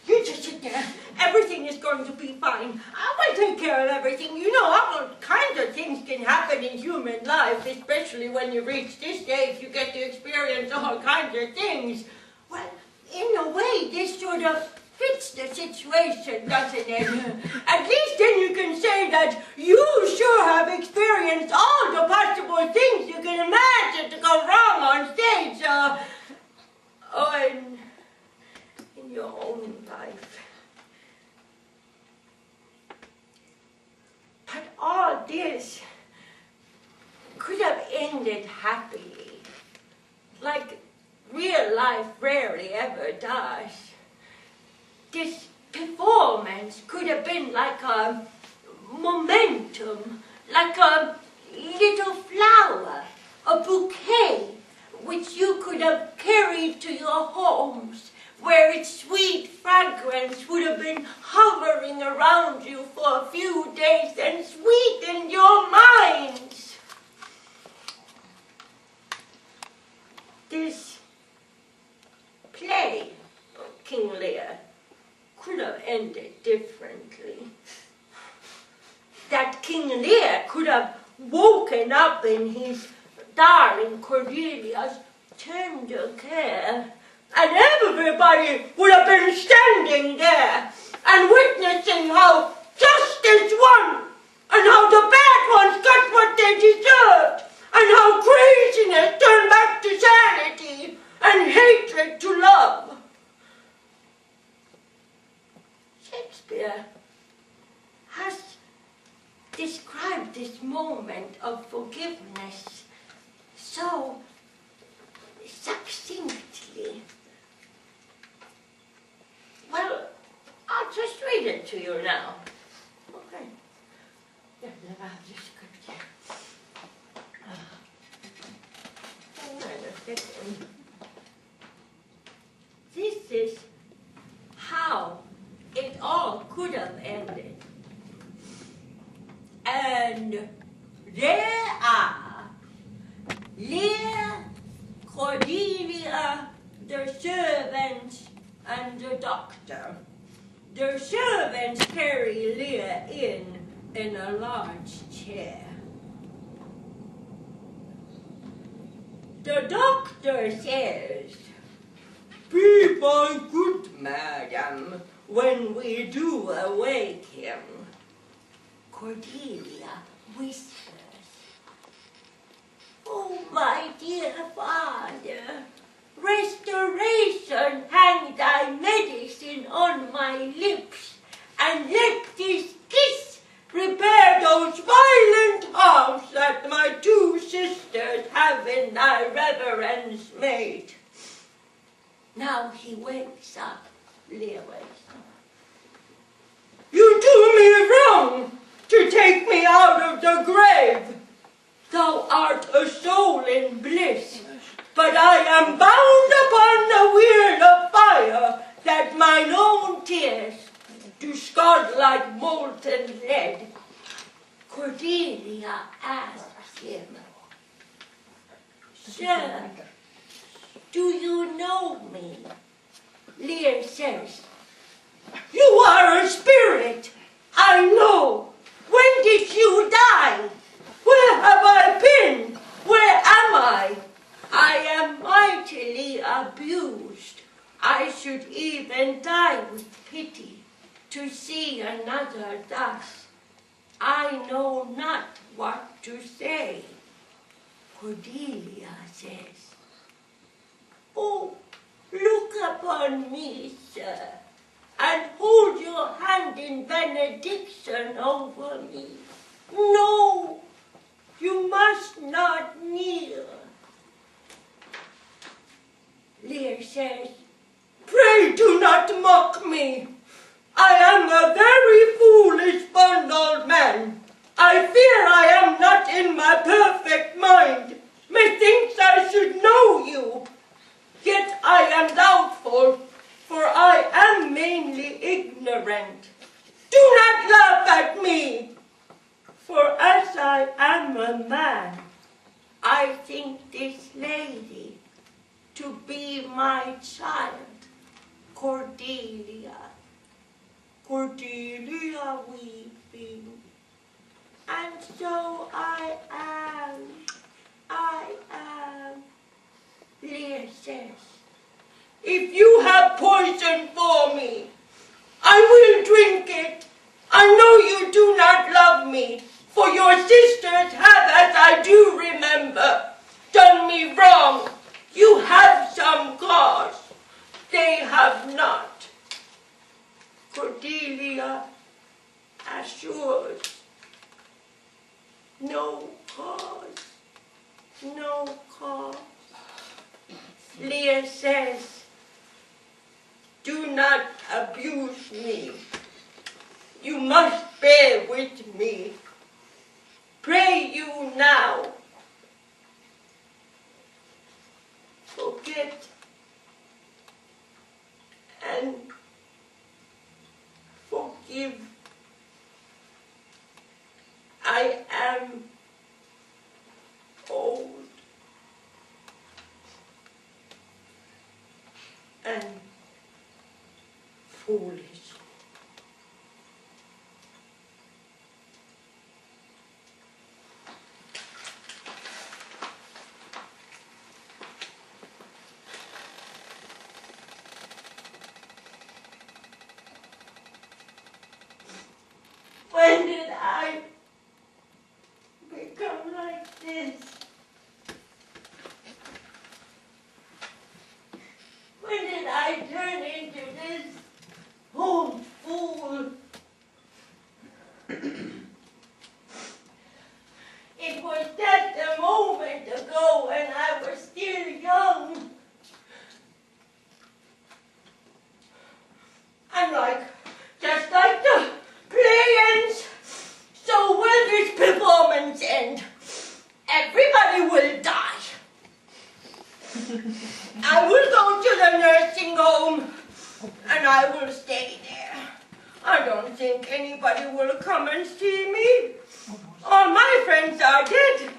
You just sit there. Everything is going to be fine. I will take care of everything. You know, all kinds of things can happen in human life, especially when you reach this stage. You get to experience all kinds of things. Well, in a way, this sort of fits the situation, doesn't it? At least then you can say that you sure have experienced all the possible things you can imagine to go wrong on stage, or in your own life. But all this could have ended happily, like real life rarely ever does. This performance could have been like a momentum, like a little flower, a bouquet, which you could have carried to your homes, where its sweet fragrance would have been hovering around you for a few days and sweetened your minds. This play of King Lear could have ended differently. That King Lear could have woken up in his darling Cordelia's tender care, and everybody would have been standing there and witnessing how justice won, and how the bad ones got what they deserved, and how craziness turned back to sanity, and hate Shakespeare has described this moment of forgiveness so succinctly. Well, I'll just read it to you now. Okay. I'll just go here. Wait a second. This is how it all could have ended. And there are Lear, Cordelia, the servants, and the doctor. The servants carry Lear in a large chair. The doctor says, "Be my good madam, when we do awake him." Cordelia whispers, "Oh, my dear father, restoration, hang thy medicine on my lips, and let this kiss repair those violent harms that my two sisters have in thy reverence made." Now he wakes up. Lear wakes up. "You do me wrong to take me out of the grave. Thou art a soul in bliss, but I am bound upon the wheel of fire that mine own tears do scald like molten lead." Cordelia asks him, "Sir, do you know me?" Lear says, "You are a spirit, I know. When did you die? Where have I been? Where am I? I am mightily abused. I should even die with pity to see another thus. I know not what to say." Cordelia says, "Oh, look upon me, sir, and hold your hand in benediction over me. No, you must not kneel." Lear says, "Pray do not mock me. I am a very foolish, fond old man. I fear I am not in my perfect mind. Methinks I should know you. Yet I am doubtful, for I am mainly ignorant. Do not laugh at me, for as I am a man, I think this lady to be my child, Cordelia." Cordelia weeping, "And so I am. Lear says, "If you have poison for me, I will drink it. I know you do not love me, for your sisters have, as I do remember, done me wrong. You have some cause. They have not." Cordelia assures, "No cause, no cause." Lear says, "Do not abuse me. You must bear with me. Pray you now. Forget and forgive. I am old and foolish." When did I become like this? When did I turn into this old fool? I don't think anybody will come and see me. All my friends are dead,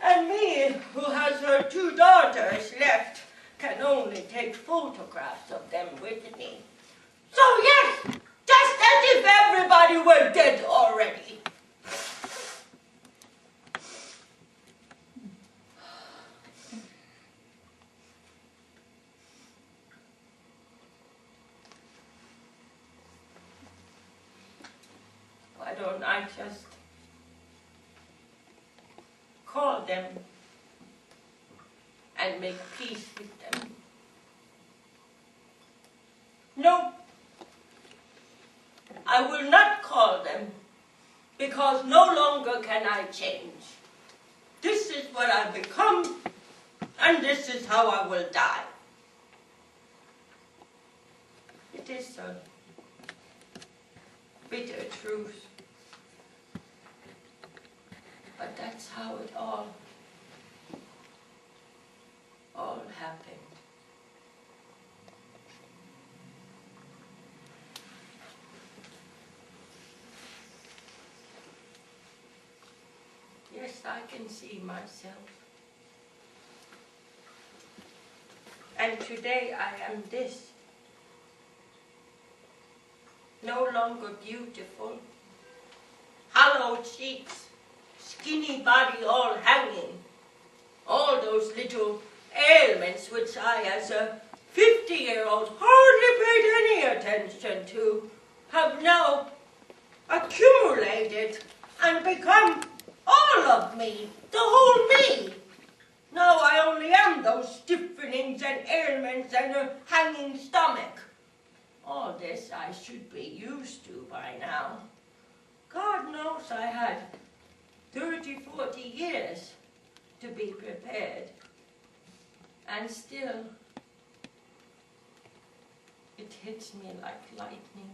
and me, who has her 2 daughters left, can only take photographs of them with me. So yes, just as if everybody were dead already. Why don't I just call them and make peace with them? No, I will not call them, because no longer can I change. This is what I've become, and this is how I will die. It is a bitter truth, but that's how it all happened. Yes, I can see myself. And today I am this. No longer beautiful. Hollow cheeks, skinny body all hanging. All those little ailments which I, as a 50-year-old, hardly paid any attention to, have now accumulated and become all of me, the whole me. Now I only am those stiffenings and ailments and a hanging stomach. All this I should be used to by now. God knows I had 30, 40 years to be prepared. And still, it hits me like lightning.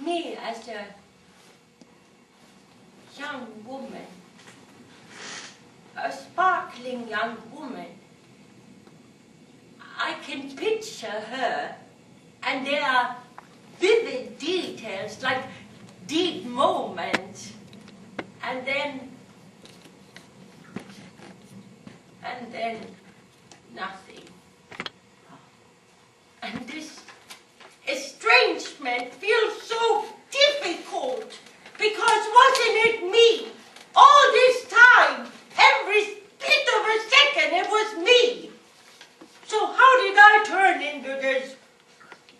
Me as a young woman, a sparkling young woman, I can picture her, and there are vivid details, like deep moments, and then nothing. And this estrangement feels so difficult, because wasn't it me? All this time, every split of a second, it was me. So how did I turn into this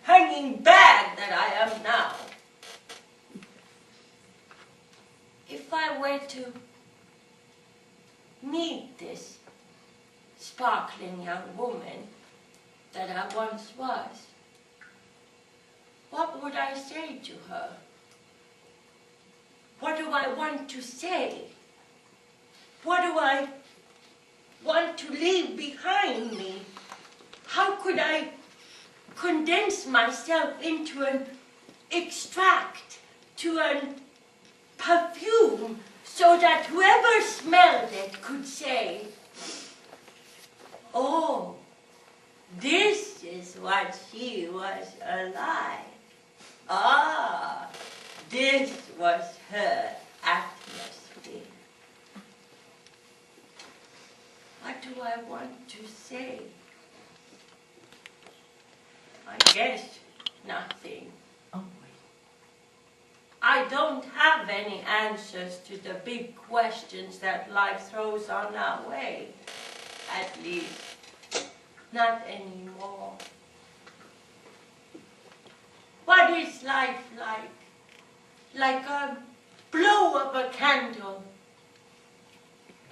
hanging bag that I am now? If I were to meet this sparkling young woman that I once was, what would I say to her? What do I want to say? What do I want to leave behind me? How could I condense myself into an extract, to a perfume, so that whoever smelled it could say, oh, this is what she was alive. Ah, this was her atmosphere. What do I want to say? I guess nothing. I don't have any answers to the big questions that life throws on our way. At least, not anymore. What is life like? Like a blow of a candle,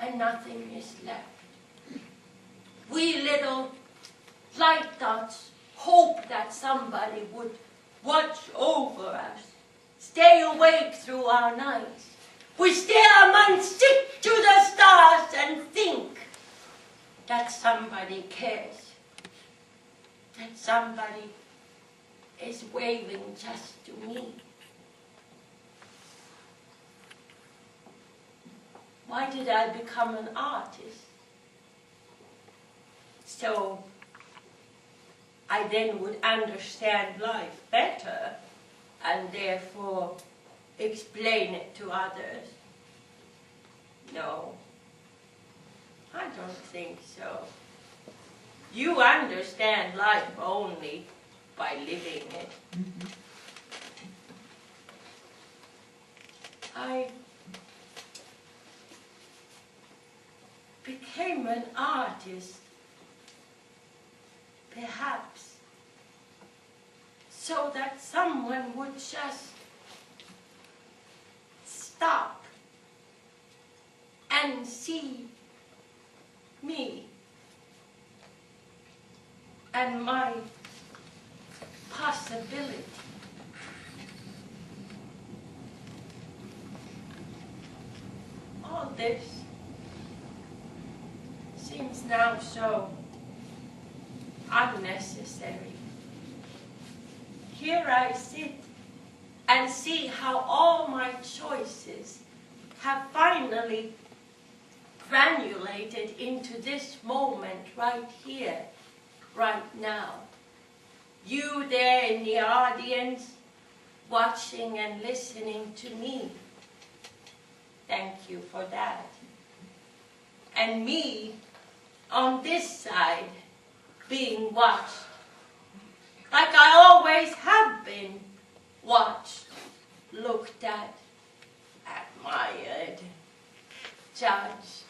and nothing is left. We little light dots hope that somebody would watch over us, stay awake through our nights. We stare among stick to the stars and think that somebody cares, that somebody is waving just to me. Why did I become an artist? so I then would understand life better and therefore explain it to others. No, I don't think so. You understand life only by living it. I became an artist, perhaps, so that someone would just stop and see me and my possibility. All this seems now so unnecessary. Here I sit and see how all my choices have finally granulated into this moment right here, right now. You there in the audience, watching and listening to me. Thank you for that. And me on this side being watched, like I always have been watched, looked at, admired, judged,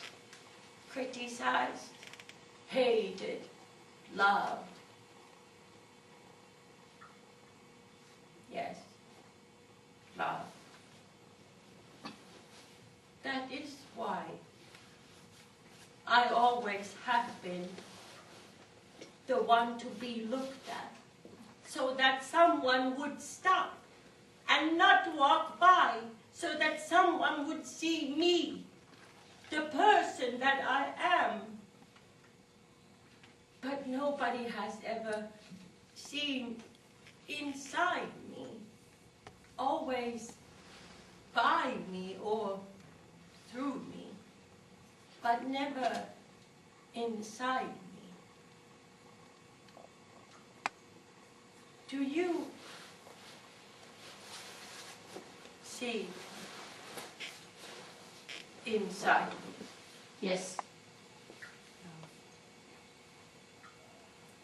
criticized, hated, loved. Yes, love. That is why I always have been the one to be looked at, so that someone would stop and not walk by, so that someone would see me, the person that I am. But nobody has ever seen inside me, always by me or through me, but never inside me. Do you see inside me? Yes.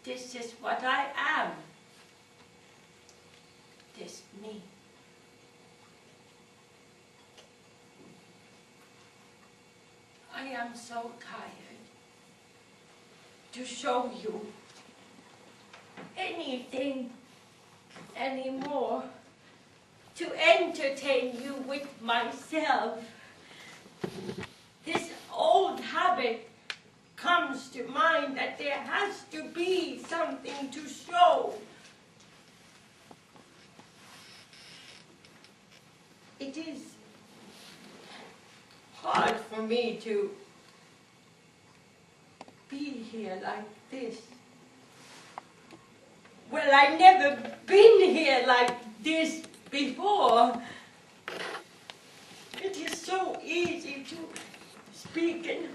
This is what I am. This me. I am so tired to show you anything anymore, to entertain you with myself. This old habit comes to mind that there has to be something to show. It is hard for me to be here like this. Well, I've never been here like this before. It is so easy to speak and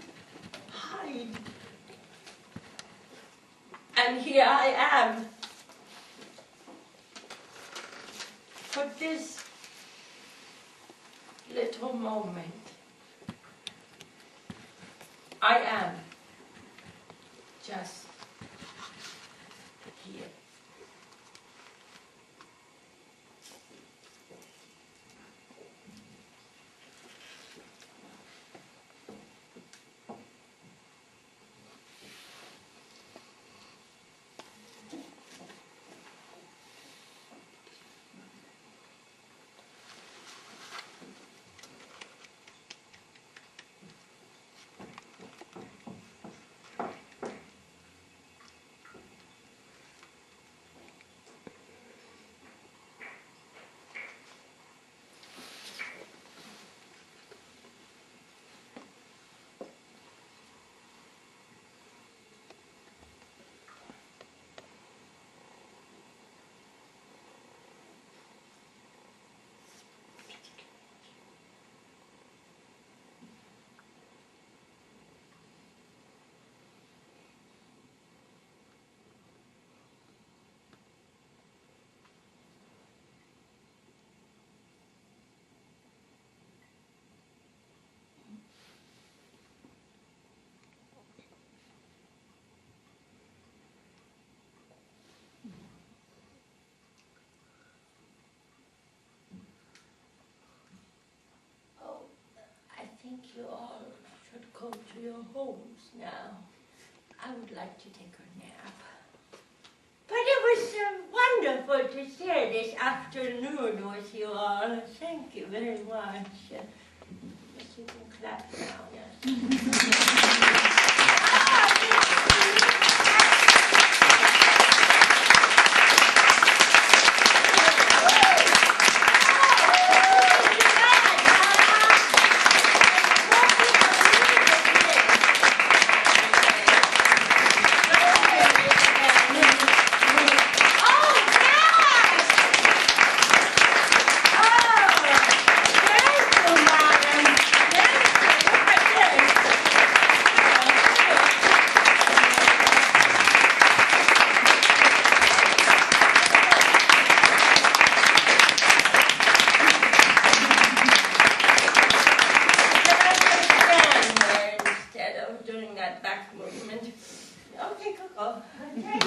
hide. And here I am. For this little moment, I am just here. think you all should go to your homes now. I would like to take a nap. But it was wonderful to share this afternoon with you all. Thank you very much. Yes, you can clap now, yes. Instead of doing that back movement. Okay, Coco. Okay.